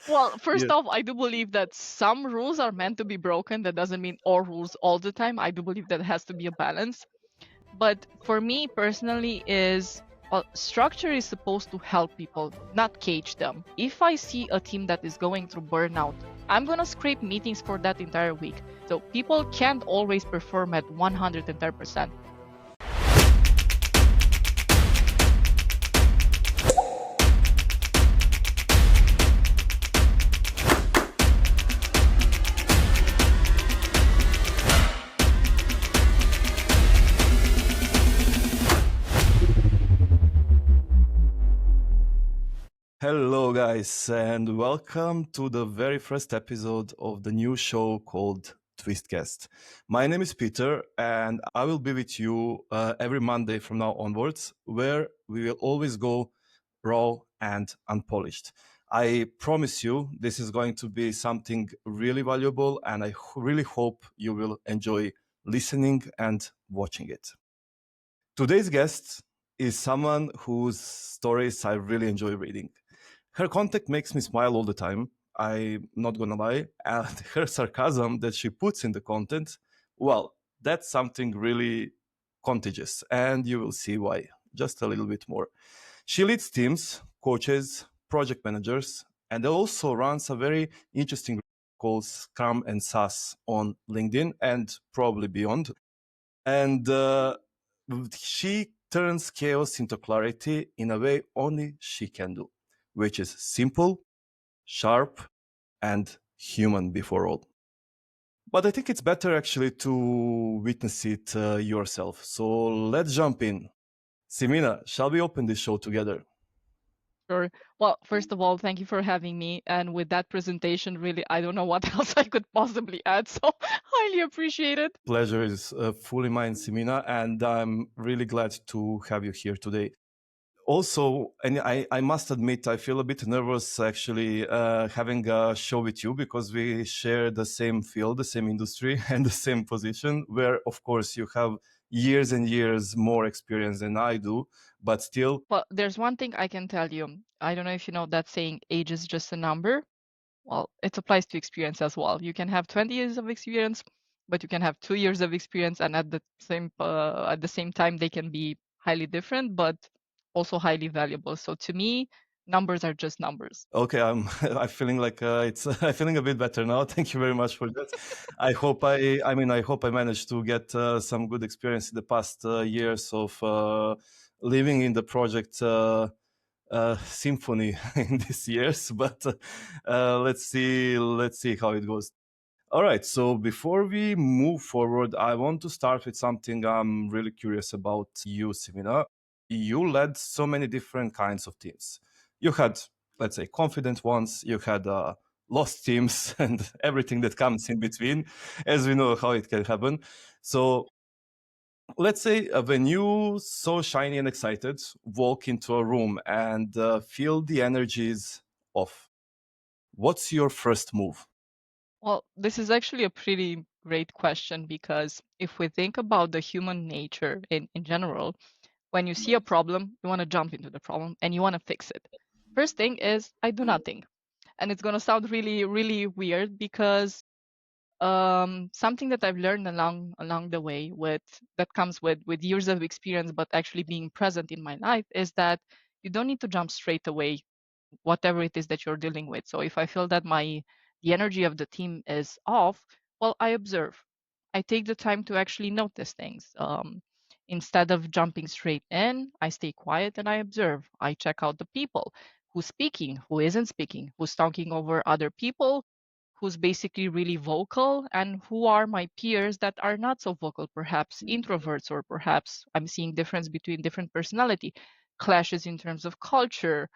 Well, Yeah. first off, I do believe that some rules are meant to be broken. That doesn't mean all rules all the time. I do believe that has to be a balance. But for me personally, is structure is supposed to help people, not cage them. If I see a team that is going through burnout, I'm gonna scrape meetings for that entire week. So people can't always perform at 110%. Hello, guys, and welcome to the very first episode of the new show called Twistcast. My name is Peter, and I will be with you every Monday from now onwards, where we will always go raw and unpolished. I promise you, this is going to be something really valuable, and I really hope you will enjoy listening and watching it. Today's guest is someone whose stories I really enjoy reading. Her content makes me smile all the time. I'm not gonna lie. And her sarcasm that she puts in the content, well, that's something really contagious. And you will see why. Just a little bit more. She leads teams, coaches, project managers, and also runs a very interesting called SCRUM and SASS on LinkedIn and probably beyond. And she turns chaos into clarity in a way only she can do, which is simple, sharp, and human before all. But I think it's better actually to witness it yourself. So let's jump in. Simina, shall we open this show together? Sure. Well, first of all, thank you for having me. And with that presentation, really, I don't know what else I could possibly add. So highly appreciate it. Pleasure is fully mine, Simina, and I'm really glad to have you here today. Also, and I must admit, I feel a bit nervous actually having a show with you because we share the same field, the same industry, and the same position. Where, of course, you have years and years more experience than I do, but still. Well, there's one thing I can tell you. I don't know if you know that saying, age is just a number. Well, it applies to experience as well. You can have 20 years of experience, but you can have 2 years of experience, and at the same time, they can be highly different, but also highly valuable. So to me, numbers are just numbers. Okay, I'm I'm feeling like it's I'm feeling a bit better now. Thank you very much for that. I hope I managed to get some good experience in the past years of living in the project symphony in these years. But let's see how it goes. All right. So before we move forward, I want to start with something I'm really curious about you, Simina. You led so many different kinds of teams. You had, let's say, confident ones. You had lost teams and everything that comes in between, as we know how it can happen. So let's say when you so shiny and excited walk into a room and feel the energies off, what's your first move? Well, this is actually a pretty great question because if we think about the human nature in general, when you see a problem, you want to jump into the problem and you want to fix it. First thing is, I do nothing. And it's going to sound really, really weird because something that I've learned along the way that comes with years of experience, but actually being present in my life is that you don't need to jump straight away whatever it is that you're dealing with. So if I feel that the energy of the team is off, well, I observe. I take the time to actually notice things. Instead of jumping straight in, I stay quiet and I observe. I check out the people who's speaking, who isn't speaking, who's talking over other people, who's basically really vocal, and who are my peers that are not so vocal, perhaps introverts, or perhaps I'm seeing difference between different personality, clashes in terms of culture,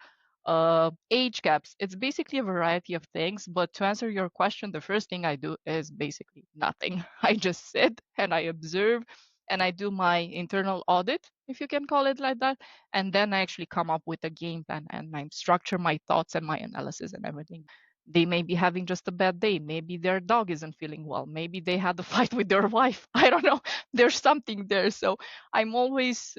age gaps. It's basically a variety of things. But to answer your question, the first thing I do is basically nothing. I just sit and I observe and I do my internal audit, if you can call it like that. And then I actually come up with a game plan and I structure my thoughts and my analysis and everything. They may be having just a bad day. Maybe their dog isn't feeling well. Maybe they had a fight with their wife. I don't know. There's something there. So I'm always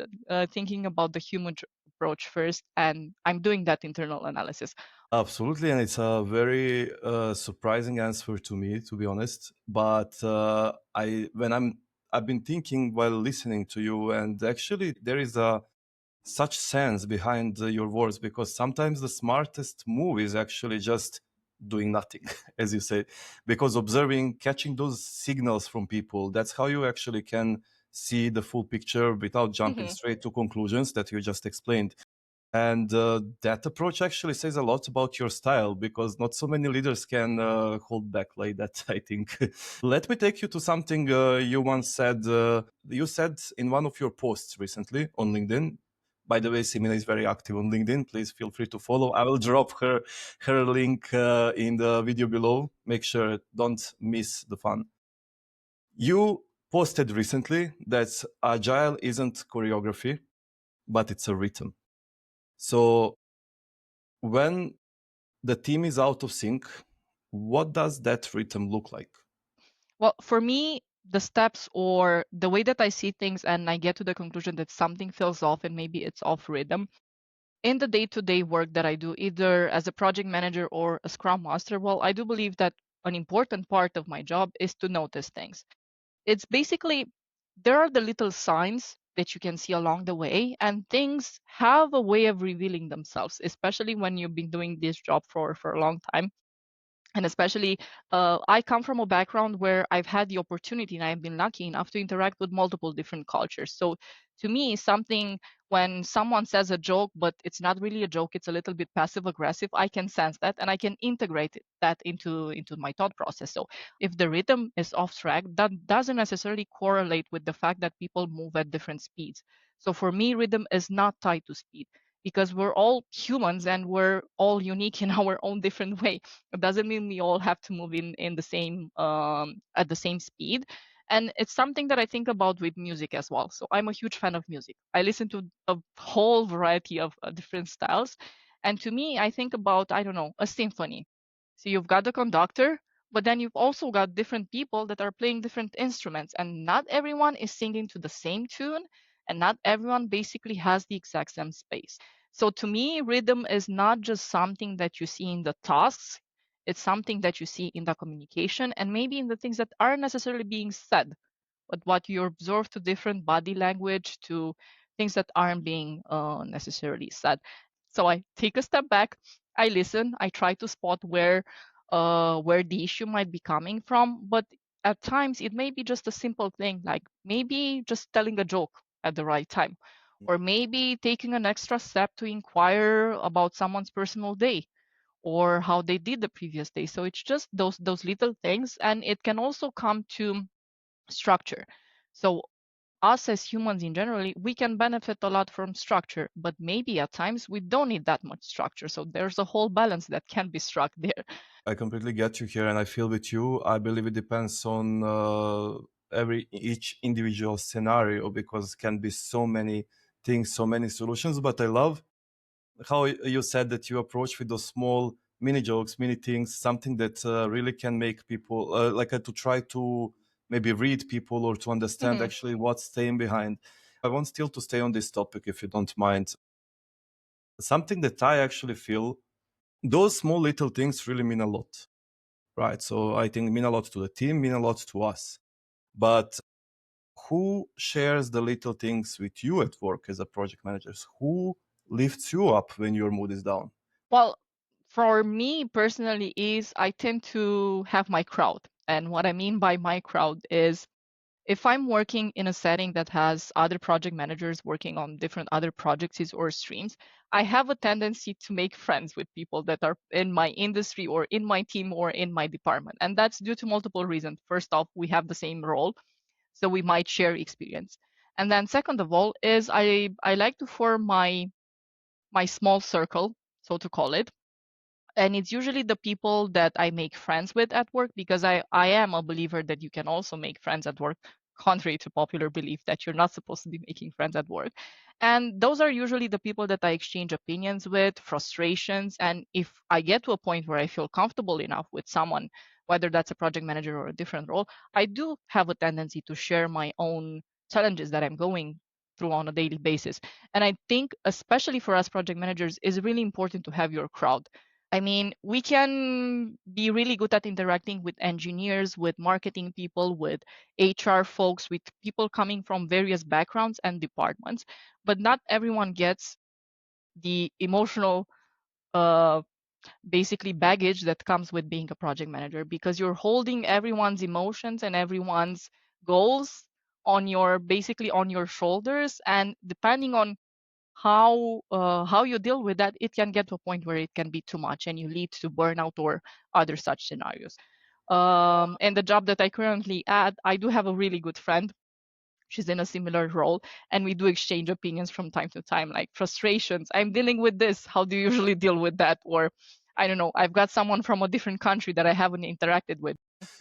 thinking about the human approach first, and I'm doing that internal analysis. Absolutely, and it's a very surprising answer to me, to be honest. But I've been thinking while listening to you, and actually there is a such sense behind your words, because sometimes the smartest move is actually just doing nothing, as you say, because observing, catching those signals from people, that's how you actually can see the full picture without jumping Hmm. straight to conclusions that you just explained. And that approach actually says a lot about your style, because not so many leaders can hold back like that, I think. Let me take you to something you once said. You said in one of your posts recently on LinkedIn. By the way, Simina is very active on LinkedIn. Please feel free to follow. I will drop her link in the video below. Make sure don't miss the fun. You posted recently that agile isn't choreography, but it's a rhythm. So when the team is out of sync, what does that rhythm look like? Well, for me, the steps or the way that I see things and I get to the conclusion that something feels off and maybe it's off rhythm in the day-to-day work that I do, either as a project manager or a scrum master, well, I do believe that an important part of my job is to notice things. It's basically there are the little signs that you can see along the way, and things have a way of revealing themselves, especially when you've been doing this job for a long time. And especially, I come from a background where I've had the opportunity and I've been lucky enough to interact with multiple different cultures. So to me, something when someone says a joke, but it's not really a joke, it's a little bit passive aggressive, I can sense that and I can integrate that into my thought process. So if the rhythm is off track, that doesn't necessarily correlate with the fact that people move at different speeds. So for me, rhythm is not tied to speed because we're all humans and we're all unique in our own different way. It doesn't mean we all have to move in the same at the same speed. And it's something that I think about with music as well. So I'm a huge fan of music. I listen to a whole variety of different styles. And to me, I think about, I don't know, a symphony. So you've got the conductor, but then you've also got different people that are playing different instruments. And not everyone is singing to the same tune. And not everyone basically has the exact same space. So to me, rhythm is not just something that you see in the tasks, it's something that you see in the communication and maybe in the things that aren't necessarily being said, but what you observe to different body language, to things that aren't being necessarily said. So I take a step back, I listen, I try to spot where the issue might be coming from, but at times it may be just a simple thing, like maybe just telling a joke at the right time, or maybe taking an extra step to inquire about someone's personal day or how they did the previous day. So it's just those little things, and it can also come to structure. So us as humans in generally, we can benefit a lot from structure, but maybe at times we don't need that much structure. So there's a whole balance that can be struck there. I completely get you here, and I feel with you. I believe it depends on every each individual scenario, because it can be so many things, so many solutions. But I love how you said that you approach with those small mini jokes, mini things, something that really can make people to try to maybe read people or to understand Mhm. actually what's staying behind. I want still to stay on this topic, if you don't mind. Something that I actually feel, those small little things really mean a lot, right? So I think mean a lot to the team, mean a lot to us. But who shares the little things with you at work as a project manager? Who lifts you up when your mood is down? Well, for me personally is I tend to have my crowd. And what I mean by my crowd is if I'm working in a setting that has other project managers working on different other projects or streams, I have a tendency to make friends with people that are in my industry or in my team or in my department. And that's due to multiple reasons. First off, we have the same role, so we might share experience. And then second of all is I like to form my small circle, so to call it, and it's usually the people that I make friends with at work because I am a believer that you can also make friends at work, contrary to popular belief that you're not supposed to be making friends at work. And those are usually the people that I exchange opinions with, frustrations. And if I get to a point where I feel comfortable enough with someone, whether that's a project manager or a different role, I do have a tendency to share my own challenges that I'm going through on a daily basis. And I think, especially for us project managers, is really important to have your crowd I mean, we can be really good at interacting with engineers, with marketing people, with HR folks, with people coming from various backgrounds and departments, but not everyone gets the emotional basically baggage that comes with being a project manager, because you're holding everyone's emotions and everyone's goals on your basically on your shoulders, and depending on how you deal with that, it can get to a point where it can be too much and you lead to burnout or other such scenarios. And the job that I currently at, I do have a really good friend. She's in a similar role, and we do exchange opinions from time to time, like frustrations. I'm dealing with this. How do you usually deal with that? Or I don't know, I've got someone from a different country that I haven't interacted with.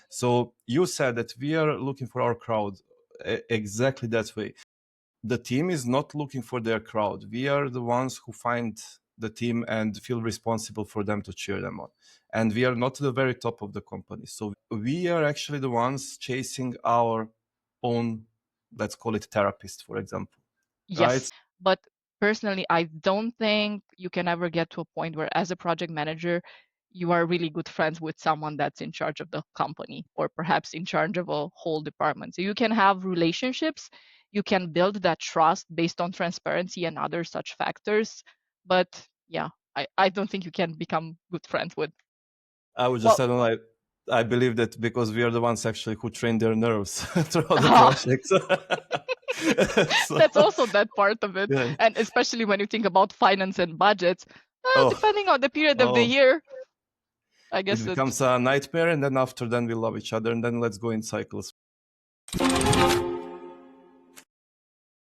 So you said that we are looking for our crowd exactly that way. The team is not looking for their crowd. We are the ones who find the team and feel responsible for them to cheer them on. And we are not the very top of the company. So we are actually the ones chasing our own, let's call it therapist, for example. Right? Yes, but personally, I don't think you can ever get to a point where, as a project manager, you are really good friends with someone that's in charge of the company or perhaps in charge of a whole department. So you can have relationships, you can build that trust based on transparency and other such factors. But yeah, I don't think you can become good friends with. I would just, Well, I don't know, I believe that because we are the ones actually who train their nerves throughout the project. So, that's also that part of it. yeah. And especially when you think about finance and budgets, Oh, depending on the period of the oh, year, I it guess it. becomes a nightmare. And then after then we love each other. And then let's go in cycles.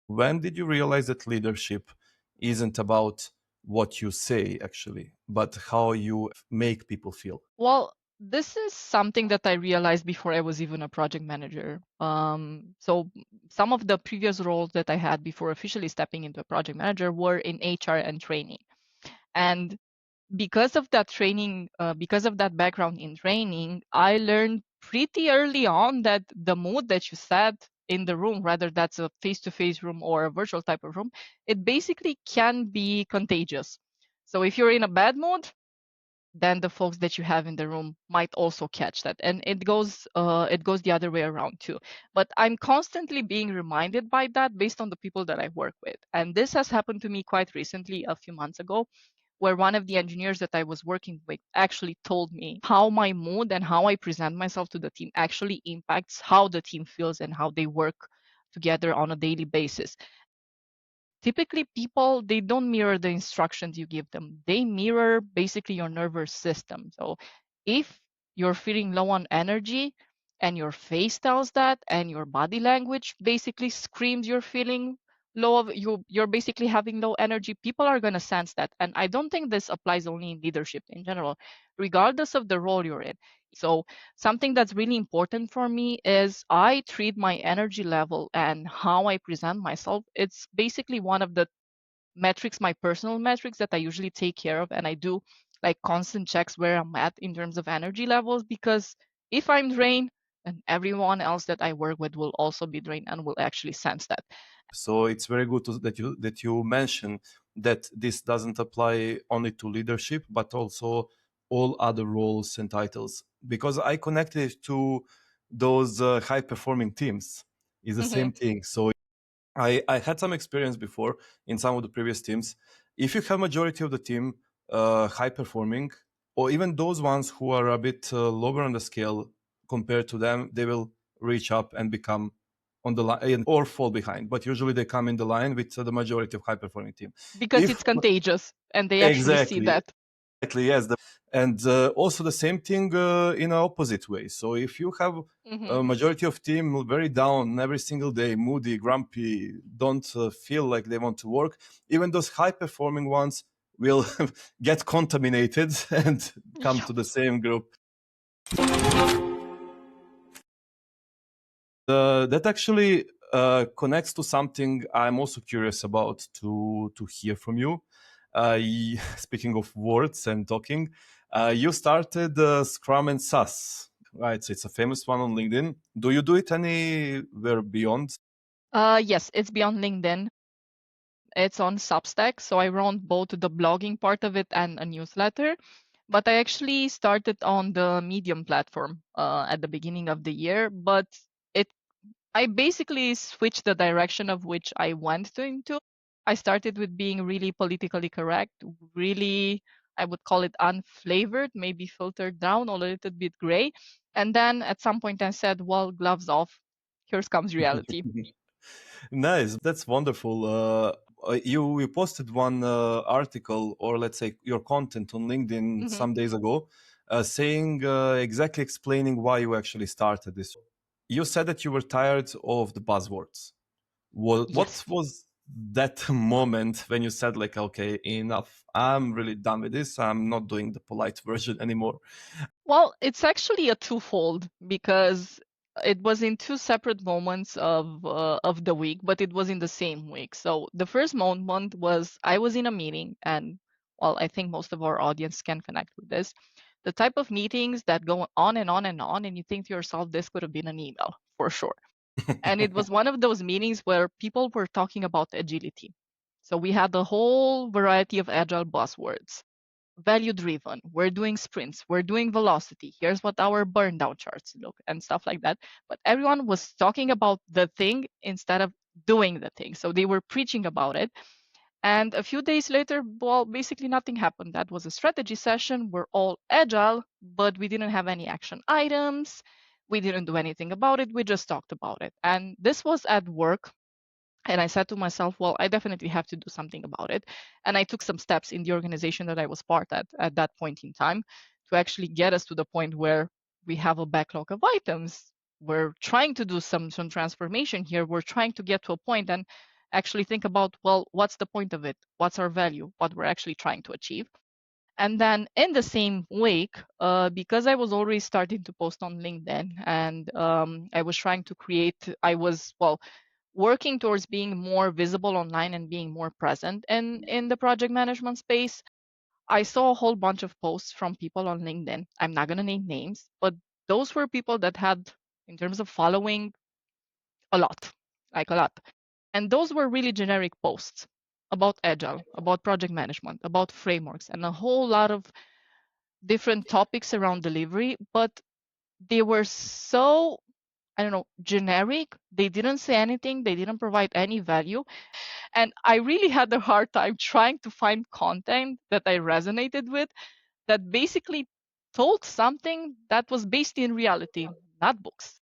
When did you realize that leadership isn't about what you say, actually, but how you make people feel? Well, this is something that I realized before I was even a project manager. So some of the previous roles that I had before officially stepping into a project manager were in HR and training. And because of that training, because of that background in training, I learned pretty early on that the mood that you set in the room, whether that's a face-to-face room or a virtual type of room, it basically can be contagious. So if you're in a bad mood, then the folks that you have in the room might also catch that, and it goes the other way around too. But I'm constantly being reminded by that based on the people that I work with, and this has happened to me quite recently, a few months ago, where one of the engineers that I was working with actually told me how my mood and how I present myself to the team actually impacts how the team feels and how they work together on a daily basis. Typically, people, they don't mirror the instructions you give them. They mirror basically your nervous system. So if you're feeling low on energy and your face tells that and your body language basically screams you're feeling low of you're basically having low energy, people are going to sense that. And I don't think this applies only in leadership in general, regardless of the role you're in. So something that's really important for me is I treat my energy level and how I present myself. It's basically one of the metrics, my personal metrics that I usually take care of. And I do like constant checks where I'm at in terms of energy levels, because if I'm drained, then everyone else that I work with will also be drained and will actually sense that. So it's very good that you mention that this doesn't apply only to leadership, but also all other roles and titles. Because I connected to those high performing teams. Is the Mm-hmm. same thing. So I had some experience before in some of the previous teams. If you have majority of the team high performing, or even those ones who are a bit lower on the scale compared to them, they will reach up and become on the line or fall behind. But usually they come in the line with the majority of high performing team. Because If it's contagious and they actually see exactly, that. exactly, yes. And also the same thing in an opposite way. So if you have Mm-hmm. a majority of team very down every single day, moody, grumpy, don't feel like they want to work, even those high performing ones will get contaminated and come Yeah. to the same group. That actually connects to something I'm also curious about to hear from you. Speaking of words and talking, you started Scrum and SASS, right? So it's a famous one on LinkedIn. Do you do it anywhere beyond? Yes, it's beyond LinkedIn. It's on Substack. So I run both the blogging part of it and a newsletter. but I actually started on the Medium platform at the beginning of the year. But it, I basically switched the direction of which I went into. I started with being really politically correct, really, I would call it unflavored, maybe filtered down, or a little bit gray. And then at some point I said, well, gloves off. Here comes reality. Nice, that's wonderful. You posted one article, or let's say your content on LinkedIn Hmm. some days ago, saying exactly explaining why you actually started this. You said that you were tired of the buzzwords. What Yes. was that moment when you said like, okay, enough, I'm really done with this, I'm not doing the polite version anymore? Well, it's actually a twofold because it was in two separate moments of the week, but it was in the same week. So the first moment was I was in a meeting, and well, I think most of our audience can connect with this. The type of meetings that go on and on and on, and you think to yourself, this could have been an email for sure. And it was one of those meetings where people were talking about agility. So we had the whole variety of agile buzzwords: value driven, we're doing sprints, we're doing velocity, here's what our burn down charts look, and stuff like that. But everyone was talking about the thing instead of doing the thing. So they were preaching about it. And a few days later, well, basically nothing happened. That was a strategy session. We're all agile, but we didn't have any action items. We didn't do anything about it. We just talked about it. And this was at work, and I said to myself, well, I definitely have to do something about it. And I took some steps in the organization that I was part at that point in time to actually get us to the point where we have a backlog of items. We're trying to do some transformation here. We're trying to get to a point and actually think about, well, what's the point of it? What's our value? What we're actually trying to achieve? And then in the same week, because I was already starting to post on LinkedIn, and I was trying to create, I was, well, working towards being more visible online and being more present in the project management space. I saw a whole bunch of posts from people on LinkedIn. I'm not going to name names, but those were people that had, in terms of following, a lot, like a lot. And those were really generic posts about agile, about project management, about frameworks, and a whole lot of different topics around delivery. But they were so, I don't know, generic. They didn't say anything, they didn't provide any value. And I really had a hard time trying to find content that I resonated with, that basically told something that was based in reality, not books.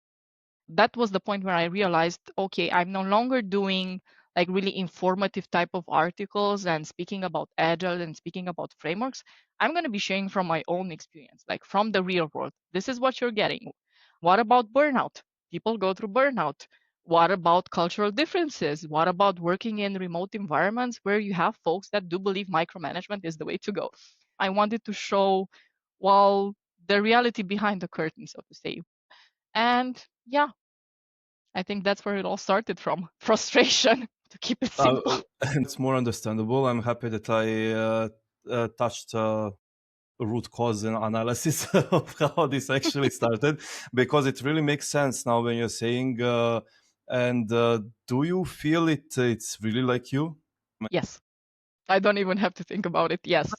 That was the point where I realized, okay, I'm no longer doing like really informative type of articles and speaking about agile and speaking about frameworks. I'm going to be sharing from my own experience, like from the real world. This is what you're getting. What about burnout? People go through burnout. What about cultural differences? What about working in remote environments where you have folks that do believe micromanagement is the way to go? I wanted to show, well, the reality behind the curtain, so to say. And yeah, I think that's where it all started from. Frustration, to keep it simple. And that's more understandable. I'm happy that I touched root cause and analysis of how this actually started, because it really makes sense now when you're saying. And do you feel it? It's really like you. Yes, I don't even have to think about it. Yes,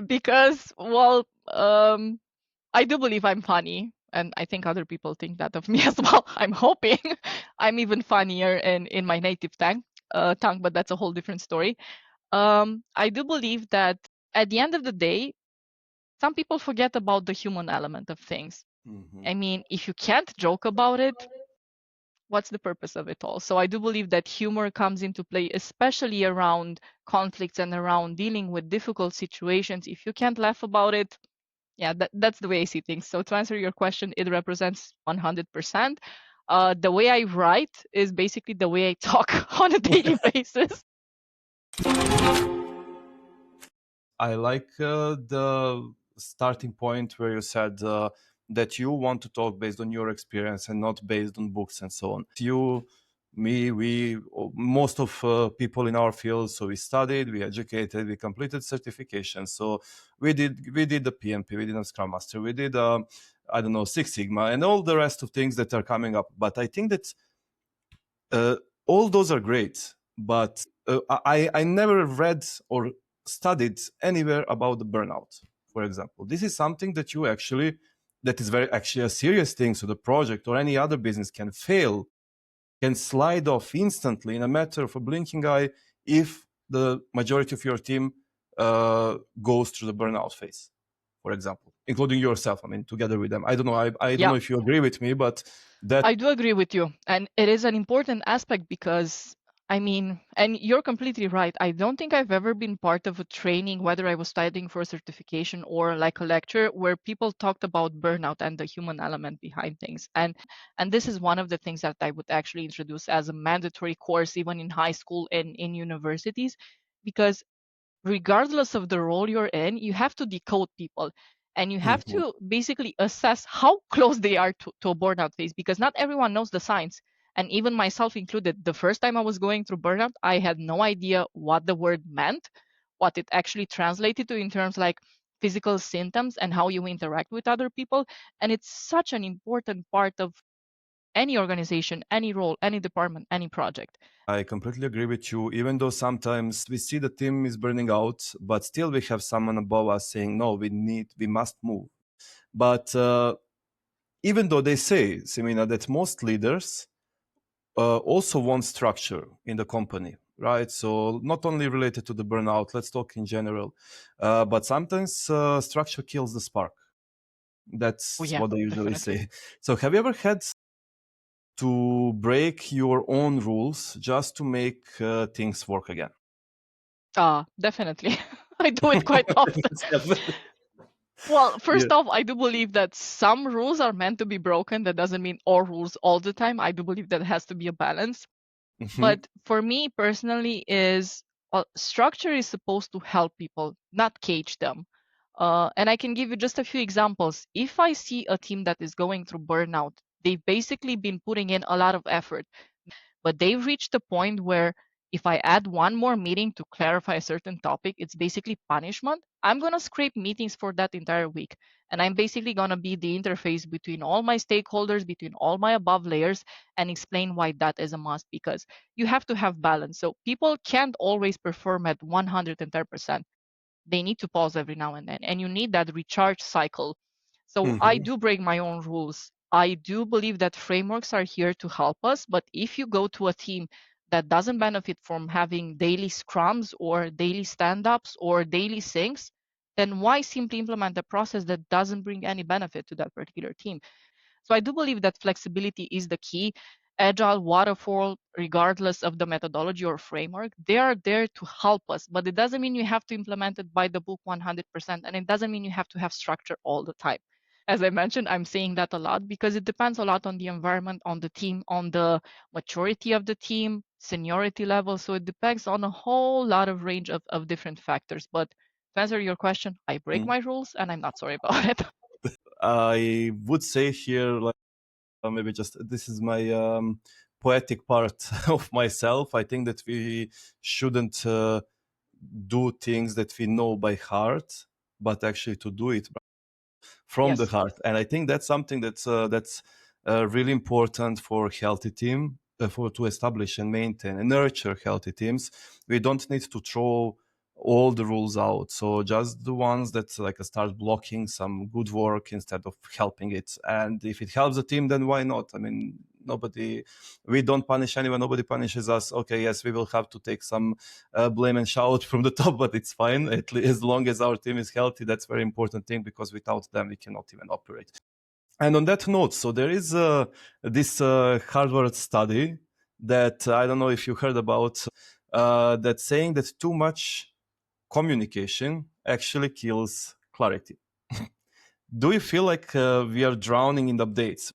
because, well, I do believe I'm funny, and I think other people think that of me as well. I'm hoping I'm even funnier in my native tongue, but that's a whole different story. I do believe that at the end of the day, some people forget about the human element of things. Mhm. I mean, if you can't joke about it, what's the purpose of it all? So I do believe that humor comes into play, especially around conflicts and around dealing with difficult situations. If you can't laugh about it, yeah, that's the way I see things. So to answer your question, it represents 100%. The way I write is basically the way I talk on a daily basis. I like the starting point where you said that you want to talk based on your experience and not based on books and so on. You, me, we, most of people in our field. So we studied, we educated, we completed certifications. So we did the PMP, we did a Scrum Master, we did I don't know, Six Sigma, and all the rest of things that are coming up. But I think that uh, all those are great, but I never read or studied anywhere about the burnout. for example. This is something that you actually, that is very actually a serious thing. So the project or any other business can fail, can slide off instantly in a matter of a blinking eye if the majority of your team goes through the burnout phase, for example, including yourself. I mean, together with them. I don't know. I don't Yeah, know if you agree with me, but that I do agree with you. And it is an important aspect because, I mean, and you're completely right. I don't think I've ever been part of a training, whether I was studying for a certification or like a lecture, where people talked about burnout and the human element behind things. And this is one of the things that I would actually introduce as a mandatory course, even in high school and in universities, because regardless of the role you're in, you have to decode people and you have Mhm. to basically assess how close they are to a burnout phase because not everyone knows the signs. And even myself included, the first time I was going through burnout, I had no idea what the word meant, what it actually translated to in terms like physical symptoms and how you interact with other people. And it's such an important part of any organization, any role, any department, any project. I completely agree with you. Even though sometimes we see the team is burning out, but still we have someone above us saying, "No, we must move." But even though they say, Simina, that most leaders also want structure in the company, right? So not only related to the burnout, let's talk in general, but sometimes structure kills the spark. Oh That's yeah, what I usually definitely. say. So have you ever had to break your own rules just to make things work again? Definitely. I do it quite often. Well, Yeah. first off, I do believe that some rules are meant to be broken. That doesn't mean all rules all the time. I do believe that has to be a balance. Mhm. But for me personally, is structure is supposed to help people, not cage them. And I can give you just a few examples. If I see a team that is going through burnout, they've basically been putting in a lot of effort, but they've reached a point where if I add one more meeting to clarify a certain topic, it's basically punishment. I'm going to scrape meetings for that entire week. And I'm basically going to be the interface between all my stakeholders, between all my above layers, and explain why that is a must because you have to have balance. So people can't always perform at 110%. They need to pause every now and then, and you need that recharge cycle. So I Mhm. do break my own rules. I do believe that frameworks are here to help us, but if you go to a team that doesn't benefit from having daily scrums or daily stand-ups or daily syncs, then why simply implement a process that doesn't bring any benefit to that particular team? So I do believe that flexibility is the key. Agile, waterfall, regardless of the methodology or framework, they are there to help us, but it doesn't mean you have to implement it by the book 100%, and it doesn't mean you have to have structure all the time. As I mentioned, I'm saying that a lot because it depends a lot on the environment, on the team, on the maturity of the team, seniority level. So it depends on a whole lot of range of different factors. But to answer your question, I break Mm. my rules and I'm not sorry about it. I would say here, like maybe just this is my poetic part of myself. I think that we shouldn't do things that we know by heart, but actually to do it from the Yes. heart. And I think that's something that's really important for healthy team, for to establish and maintain and nurture healthy teams. We don't need to throw all the rules out. So just the ones that like start blocking some good work instead of helping it. And if it helps the team, then why not? I mean, nobody, we don't punish anyone. Nobody punishes us. Okay, yes, we will have to take some blame and shout from the top, but it's fine. As long as our team is healthy, that's a very important thing because without them, we cannot even operate. And on that note, so there is this Harvard study that I don't know if you heard about, that's saying that too much communication actually kills clarity. Do you feel like we are drowning in the updates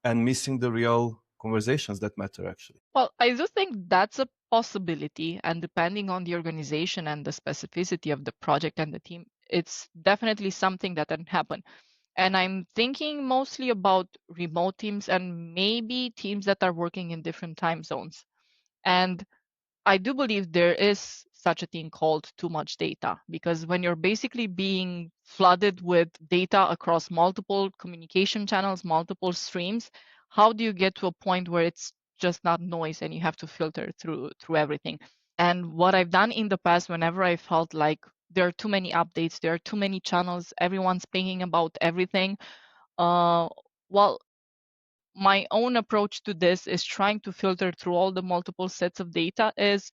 and missing the real conversations that matter actually? Well, I do think that's a possibility, and depending on the organization and the specificity of the project and the team, it's definitely something that can happen. And I'm thinking mostly about remote teams and maybe teams that are working in different time zones. And I do believe there is such a thing called too much data because when you're basically being flooded with data across multiple communication channels, multiple streams, how do you get to a point where it's just not noise and you have to filter through everything? And what I've done in the past, whenever I felt like there are too many updates, there are too many channels, everyone's pinging about everything. Well, my own approach to this is trying to filter through all the multiple sets of data is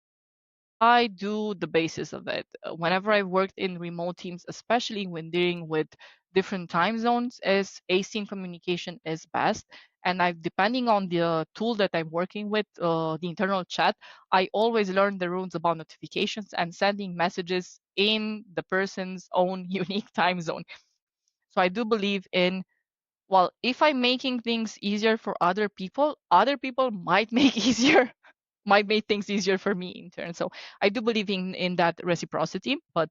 I do the basis of it. Whenever I've worked in remote teams, especially when dealing with different time zones, is async communication is best. And I, depending on the tool that I'm working with, the internal chat, I always learn the rules about notifications and sending messages in the person's own unique time zone. So I do believe in, well, if I'm making things easier for other people might make easier might make things easier for me in turn. So I do believe in that reciprocity, but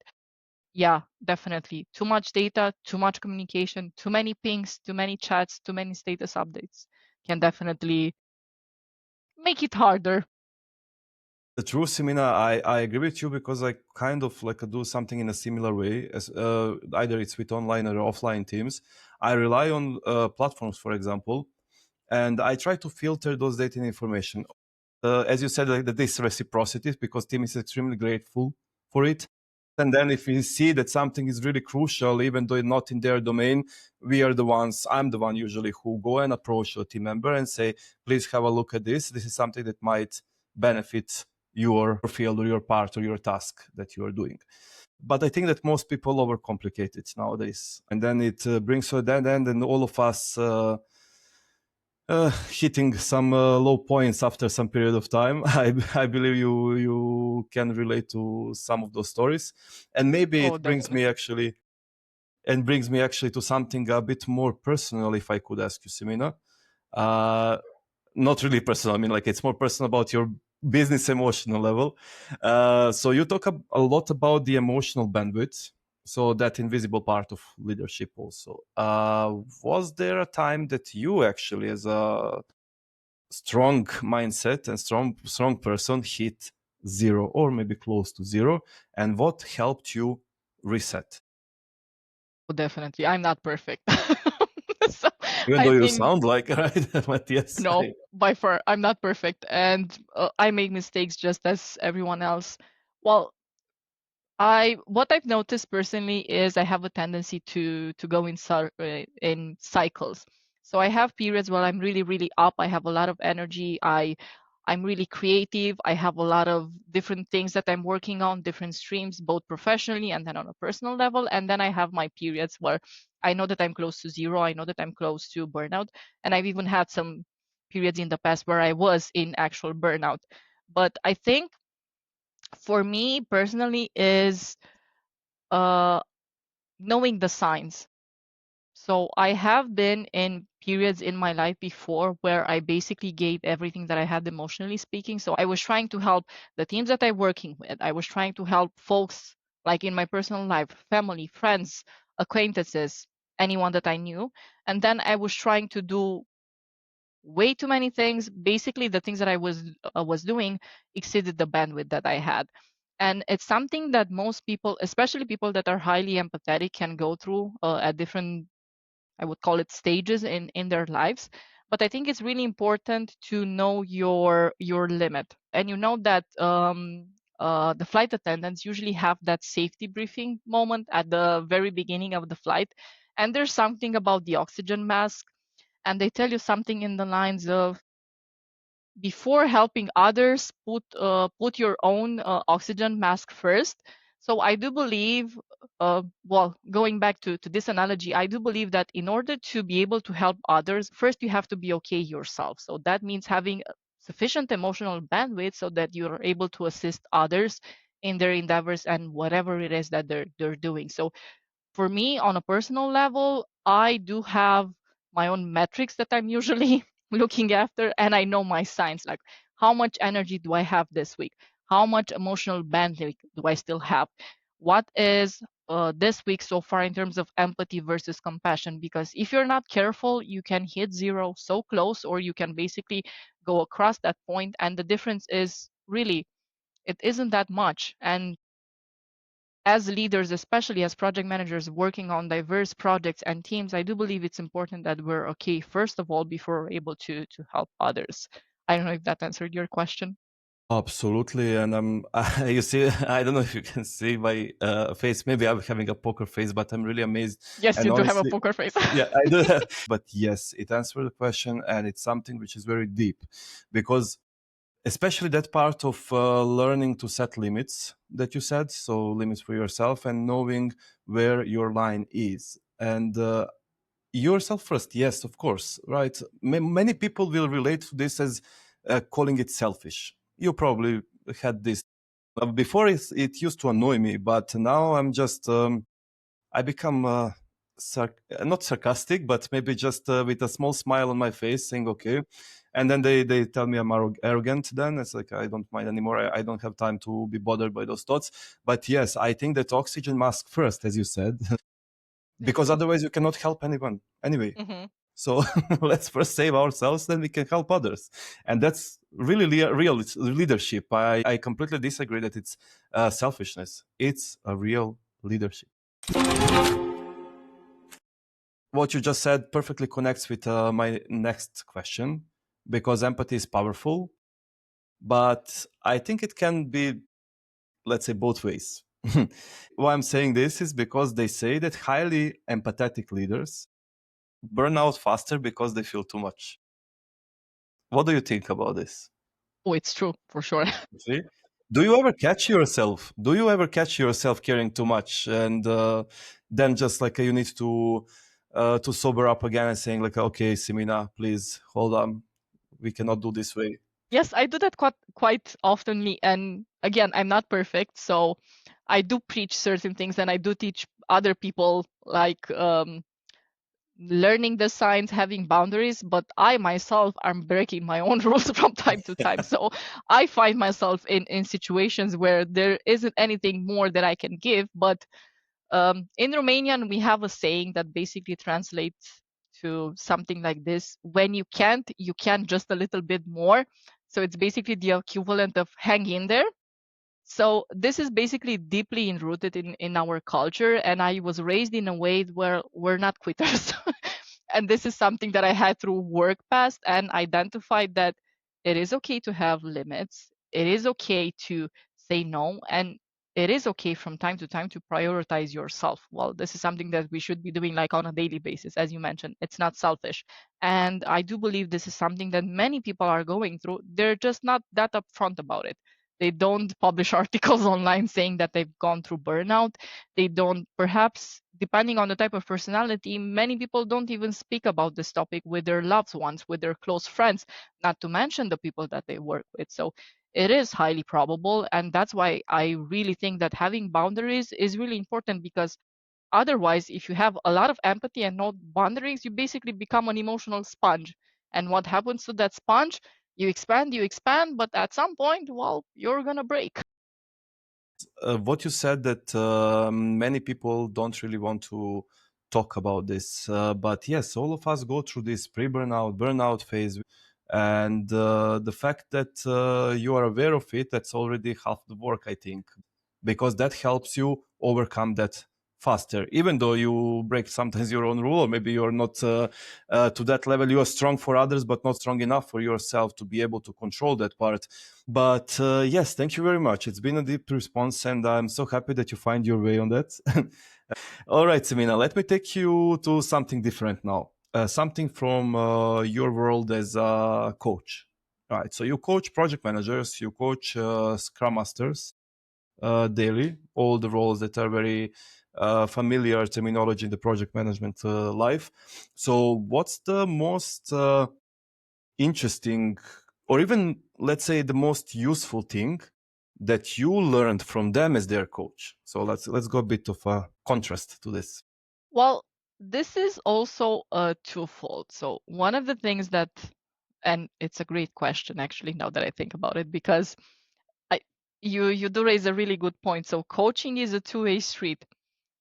yeah, definitely too much data, too much communication, too many pings, too many chats, too many status updates can definitely make it harder. The true, Simina, I agree with you because I kind of like do something in a similar way as either it's with online or offline teams. I rely on platforms, for example, and I try to filter those data and information. As you said, like this reciprocity, because team is extremely grateful for it. And then if we see that something is really crucial, even though it's not in their domain, I'm the one usually who go and approach a team member and say, please have a look at this. This is something that might benefit your field or your part or your task that you are doing. But I think that most people overcomplicate it nowadays. And then it brings to a dead end, and all of us hitting some low points after some period of time. I believe you can relate to some of those stories, and maybe Oh, it definitely. brings me actually to something a bit more personal, if I could ask you, Simina. Uh, Not really personal. I mean, like it's more personal about your business emotional level. So you talk a lot about the emotional bandwidth. So that invisible part of leadership also. Was there a time that you actually, as a strong mindset and strong person, hit zero or maybe close to zero, and what helped you reset? Oh, definitely. I'm not perfect. So Even I though you think sound like right, but yes, no, by far, I'm not perfect, and I make mistakes just as everyone else. Well, I what I've noticed personally is I have a tendency to go in cycles. So I have periods where I'm really really up. I have a lot of energy. I'm really creative. I have a lot of different things that I'm working on, different streams, both professionally and then on a personal level. And then I have my periods where I know that I'm close to zero. I know that I'm close to burnout. And I've even had some periods in the past where I was in actual burnout. But I think for me personally is uh, knowing the signs. So I have been in periods in my life before where I basically gave everything that I had emotionally speaking. So I was trying to help the teams that I'm working with. I was trying to help folks like in my personal life, family, friends, acquaintances, anyone that I knew. And then I was trying to do way too many things. Basically, the things that I was doing exceeded the bandwidth that I had. And it's something that most people, especially people that are highly empathetic, can go through at different, I would call it stages in their lives. But I think it's really important to know your limit, and you know that the flight attendants usually have that safety briefing moment at the very beginning of the flight, and there's something about the oxygen mask, and they tell you something in the lines of, before helping others, put your own oxygen mask first. So I do believe, well, going back to this analogy, I do believe that in order to be able to help others, first you have to be okay yourself. So that means having sufficient emotional bandwidth so that you're able to assist others in their endeavors and whatever it is that they're doing. So for me, on a personal level, I do have my own metrics that I'm usually looking after, and I know my signs, like how much energy do I have this week? How much emotional bandwidth do I still have? What is this week so far in terms of empathy versus compassion? Because if you're not careful, you can hit zero so close, or you can basically go across that point, and the difference is really, it isn't that much. And as leaders, especially as project managers working on diverse projects and teams, I do believe it's important that we're okay, first of all, before we're able to help others. I don't know if that answered your question. Absolutely, and you see, I don't know if you can see my face. Maybe I'm having a poker face, but I'm really amazed. Yes, And you do have a honestly, poker face. yeah, I do. But yes, it answered the question, and it's something which is very deep, because especially that part of learning to set limits that you said, so limits for yourself and knowing where your line is, and yourself first. Yes, of course, right. Many people will relate to this as calling it selfish. You probably had this before. It used to annoy me, but now I'm just I become not sarcastic, but maybe just with a small smile on my face, saying okay. And then they tell me I'm arrogant. Then it's like I don't mind anymore. I don't have time to be bothered by those thoughts. But yes, I think that oxygen mask first, as you said, because otherwise you cannot help anyone anyway. Hmm. So let's first save ourselves, then we can help others. And that's really real it's leadership. I completely disagree that it's selfishness. It's a real leadership. What you just said perfectly connects with my next question, because empathy is powerful, but I think it can be, let's say, both ways. Why I'm saying this is because they say that highly empathetic leaders burn out faster because they feel too much. What do you think about this? Oh, it's true for sure. See? Do you ever catch yourself? Do you ever catch yourself caring too much, and then just like you need to sober up again and saying like, okay, Simina, please hold on, we cannot do this way. Yes, I do that quite oftenly. And again, I'm not perfect, so I do preach certain things and I do teach other people like learning the signs, having boundaries, but I myself am breaking my own rules from time to time. So I find myself in situations where there isn't anything more that I can give. But in Romanian, we have a saying that basically translates to something like this: when you can't, you can just a little bit more. So it's basically the equivalent of hang in there. So this is basically deeply enrooted in our culture, and I was raised in a way where we're not quitters. And this is something that I had through work past and identified that it is okay to have limits. It is okay to say no, and it is okay from time to time to prioritize yourself. Well, this is something that we should be doing like on a daily basis, as you mentioned. It's not selfish. And I do believe this is something that many people are going through. They're just not that upfront about it. They don't publish articles online saying that they've gone through burnout. They don't, perhaps, depending on the type of personality, many people don't even speak about this topic with their loved ones, with their close friends, not to mention the people that they work with. So it is highly probable. And that's why I really think that having boundaries is really important, because otherwise, if you have a lot of empathy and no boundaries, you basically become an emotional sponge. And what happens to that sponge? You expand, but at some point, well, you're gonna break. What you said that many people don't really want to talk about this, but yes, all of us go through this pre-burnout, burnout phase, and the fact that you are aware of it, that's already half the work, I think, because that helps you overcome that faster. Even though you break sometimes your own rule, or maybe you're not to that level, you are strong for others, but not strong enough for yourself to be able to control that part. But yes, thank you very much. It's been a deep response, and I'm so happy that you find your way on that. All right, Semina, let me take you to something different now. Something from your world as a coach. All right, so you coach project managers, you coach Scrum Masters daily, all the roles that are very familiar terminology in the project management life. So, what's the most interesting, or even let's say the most useful thing that you learned from them as their coach? So let's go a bit of a contrast to this. Well, this is also a twofold. So one of the things that, and it's a great question actually, now that I think about it, because I, you do raise a really good point. So coaching is a two-way street.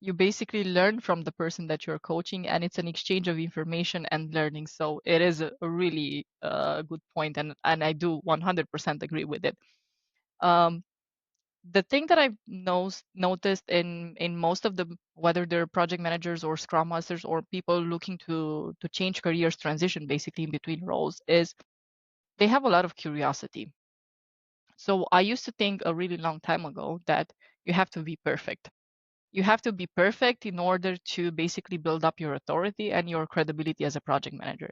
You basically learn from the person that you're coaching, and it's an exchange of information and learning. So it is a really good point, and I do 100% agree with it. Um, the thing that I've noticed in most of the, whether they're project managers or scrum masters or people looking to change careers, transition basically in between roles, is they have a lot of curiosity. So I used to think a really long time ago that you have to be perfect. You have to be perfect in order to basically build up your authority and your credibility as a project manager.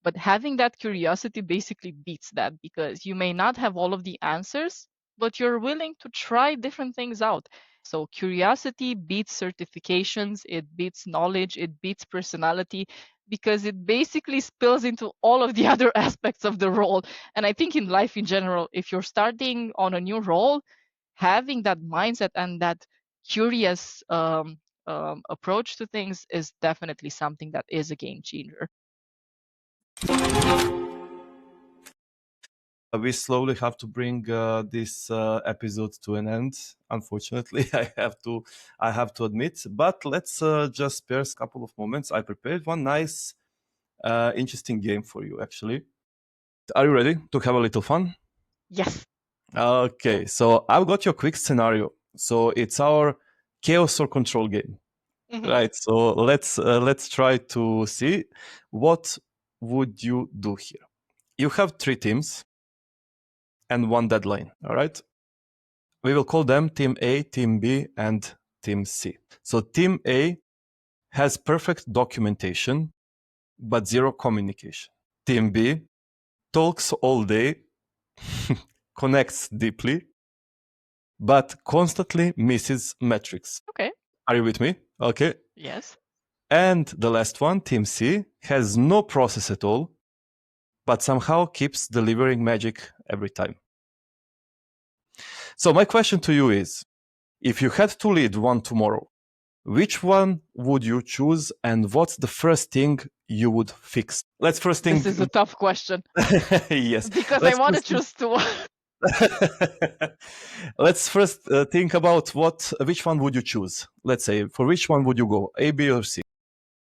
But having that curiosity basically beats that, because you may not have all of the answers, but you're willing to try different things out. So curiosity beats certifications, it beats knowledge, it beats personality, because it basically spills into all of the other aspects of the role. And I think in life in general, if you're starting on a new role, having that mindset and that curious approach to things is definitely something that is a game changer. We slowly have to bring this episode to an end. Unfortunately, I have to admit. But let's just spare a couple of moments. I prepared one nice, interesting game for you. Actually, are you ready to have a little fun? Yes. Okay, so I've got your quick scenario. So it's our chaos or control game, right? So let's try to see what would you do here. You have 3 teams and one deadline. All right. We will call them Team A, Team B, and Team C. So Team A has perfect documentation, but zero communication. Team B talks all day, connects deeply, but constantly misses metrics. Okay. Are you with me? Okay. Yes. And the last one, Team C, has no process at all, but somehow keeps delivering magic every time. So my question to you is, if you had to lead one tomorrow, which one would you choose, and what's the first thing you would fix? Let's first think. This is a tough question. Yes. Because I Let's want to first choose two. Let's first think about which one would you choose? Let's say, for which one would you go, A, B, or C?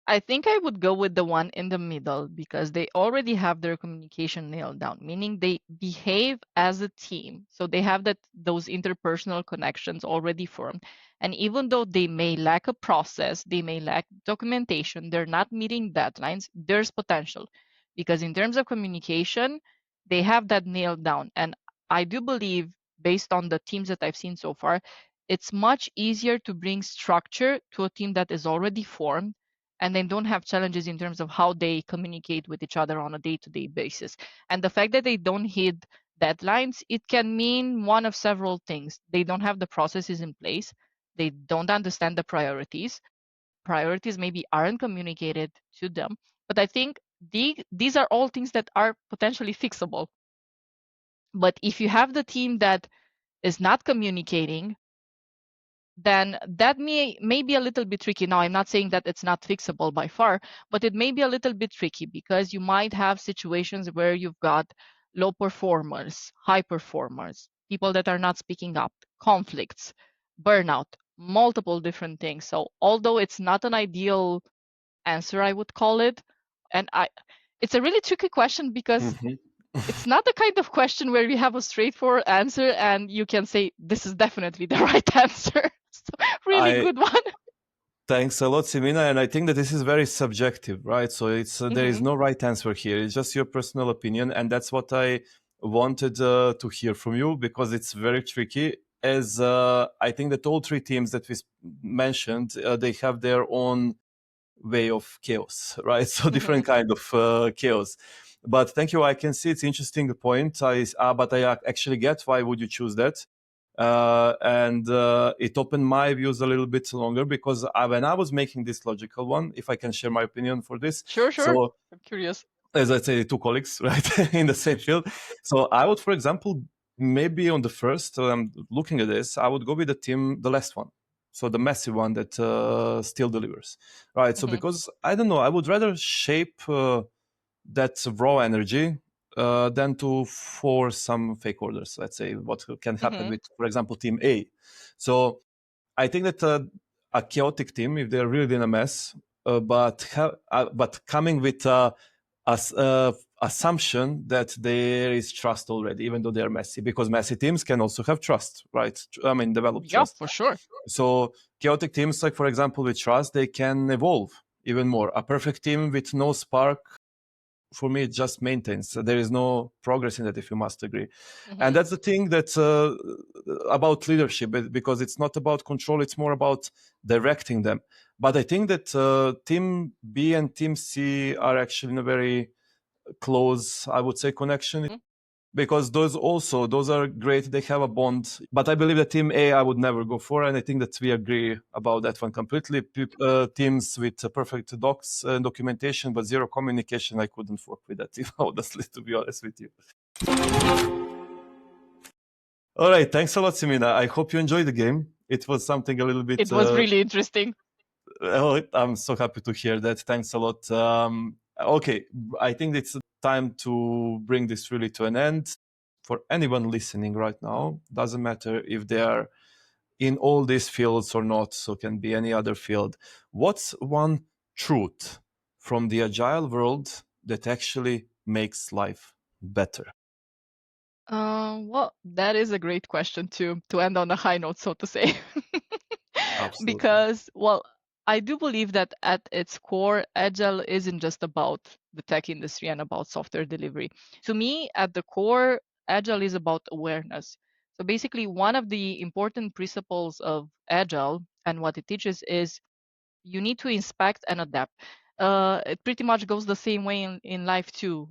I think I would go with the one in the middle, because they already have their communication nailed down, meaning they behave as a team. So they have those interpersonal connections already formed. And even though they may lack a process, they may lack documentation, they're not meeting deadlines, there's potential. Because in terms of communication, they have that nailed down. And I do believe, based on the teams that I've seen so far, it's much easier to bring structure to a team that is already formed, and they don't have challenges in terms of how they communicate with each other on a day-to-day basis. And the fact that they don't hit deadlines, it can mean one of several things. They don't have the processes in place. They don't understand the priorities. Priorities maybe aren't communicated to them. But I think these are all things that are potentially fixable. But if you have the team that is not communicating, then that may be a little bit tricky. Now, I'm not saying that it's not fixable by far, but it may be a little bit tricky, because you might have situations where you've got low performers, high performers, people that are not speaking up, conflicts, burnout, multiple different things. So although it's not an ideal answer, I would call it, and it's a really tricky question, because it's not the kind of question where you have a straightforward answer and you can say this is definitely the right answer. So, really good one. Thanks a lot, Simina. And I think that this is very subjective, right? So there is no right answer here. It's just your personal opinion. And that's what I wanted to hear from you, because it's very tricky. As I think that all 3 teams that we mentioned, they have their own way of chaos, right? So different kind of chaos. But thank you. I can see it's interesting point. But I actually get why would you choose that. And it opened my views a little bit longer, because when I was making this logical one, if I can share my opinion for this. Sure. So, I'm curious. as I say, 2 colleagues, right, in the same field. So I would, for example, maybe on the first, looking at this, I would go with the last one. So the messy one that still delivers, right? So because, I don't know, I would rather shape that raw energy than to force some fake orders. Let's say what can happen with, for example, Team A. So I think that a chaotic team, if they're really in a mess, but coming with assumption that there is trust already, even though they're messy, because messy teams can also have trust, right? I mean, develop trust. For sure. So chaotic teams, like for example with trust, they can evolve even more. A perfect team with no spark for me, it just maintains. There is no progress in that, if you must agree. Mm-hmm. And that's the thing that's about leadership, because it's not about control, it's more about directing them. But I think that team B and team C are actually in a very close, I would say, connection, because those are great. They have a bond. But I believe that team A I would never go for, and I think that we agree about that one completely. Teams with perfect docs and documentation but zero communication, I couldn't work with that team, honestly, to be honest with you. All right, thanks a lot, Simina. I hope you enjoyed the game. It was something a little bit... It was really interesting. Oh, I'm so happy to hear that. Thanks a lot. Okay, I think it's time to bring this really to an end. For anyone listening right now, doesn't matter if they are in all these fields or not, so can be any other field. What's one truth from the agile world that actually makes life better? Well, that is a great question to end on a high note, so to say. Absolutely. Because, well, I do believe that at its core, agile isn't just about the tech industry and about software delivery. To me, at the core, agile is about awareness. So basically, one of the important principles of agile and what it teaches is you need to inspect and adapt. It pretty much goes the same way in life too,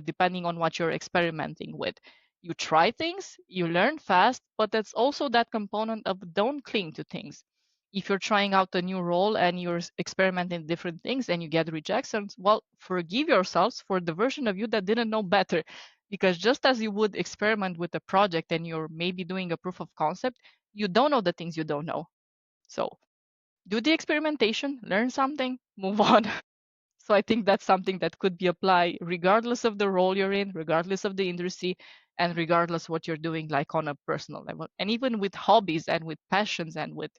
depending on what you're experimenting with. You try things, you learn fast, but that's also that component of don't cling to things. If you're trying out a new role and you're experimenting different things and you get rejections, well, forgive yourselves for the version of you that didn't know better. Because just as you would experiment with a project and you're maybe doing a proof of concept, you don't know the things you don't know. So do the experimentation, learn something, move on. So I think that's something that could be applied regardless of the role you're in, regardless of the industry, and regardless what you're doing, like on a personal level, and even with hobbies and with passions and with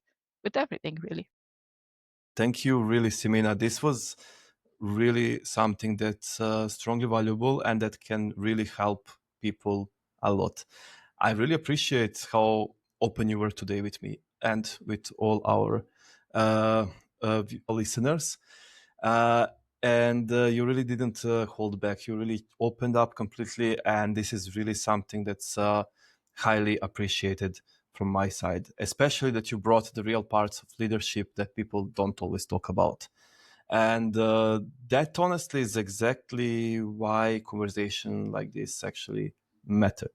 everything, really. Thank you, really, Simina. This was really something that's strongly valuable and that can really help people a lot. I really appreciate how open you were today with me and with all our listeners. And you really didn't hold back. You really opened up completely. And this is really something that's highly appreciated from my side, especially that you brought the real parts of leadership that people don't always talk about. And that honestly is exactly why conversation like this actually matter.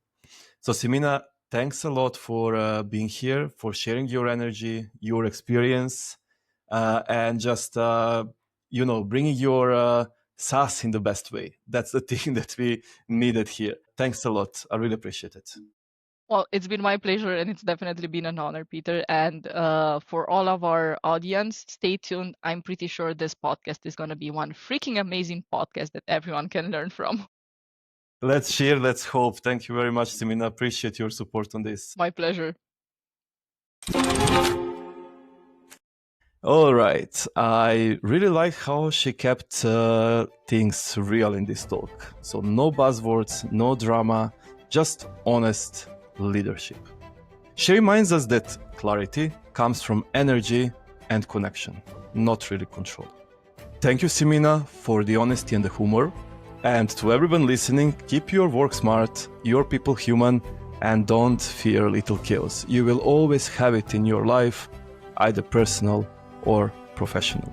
So Simina, thanks a lot for being here, for sharing your energy, your experience, and just bringing your sass in the best way. That's the thing that we needed here. Thanks a lot. I really appreciate it. Well, it's been my pleasure, and it's definitely been an honor, Peter. And for all of our audience, stay tuned. I'm pretty sure this podcast is going to be one freaking amazing podcast that everyone can learn from. Let's share, let's hope. Thank you very much, Simina. Appreciate your support on this. My pleasure. All right. I really like how she kept things real in this talk. So no buzzwords, no drama, just honest leadership. She reminds us that clarity comes from energy and connection, not really control. Thank you, Simina, for the honesty and the humor. And to everyone listening, keep your work smart, your people human, and don't fear little chaos. You will always have it in your life, either personal or professional.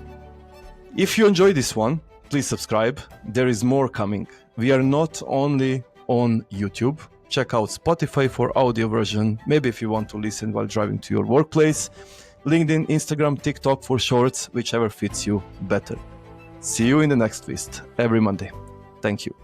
If you enjoyed this one, please subscribe. There is more coming. We are not only on YouTube. Check out Spotify for audio version, maybe if you want to listen while driving to your workplace. LinkedIn, Instagram, TikTok for shorts, whichever fits you better. See you in the next twist every Monday. Thank you.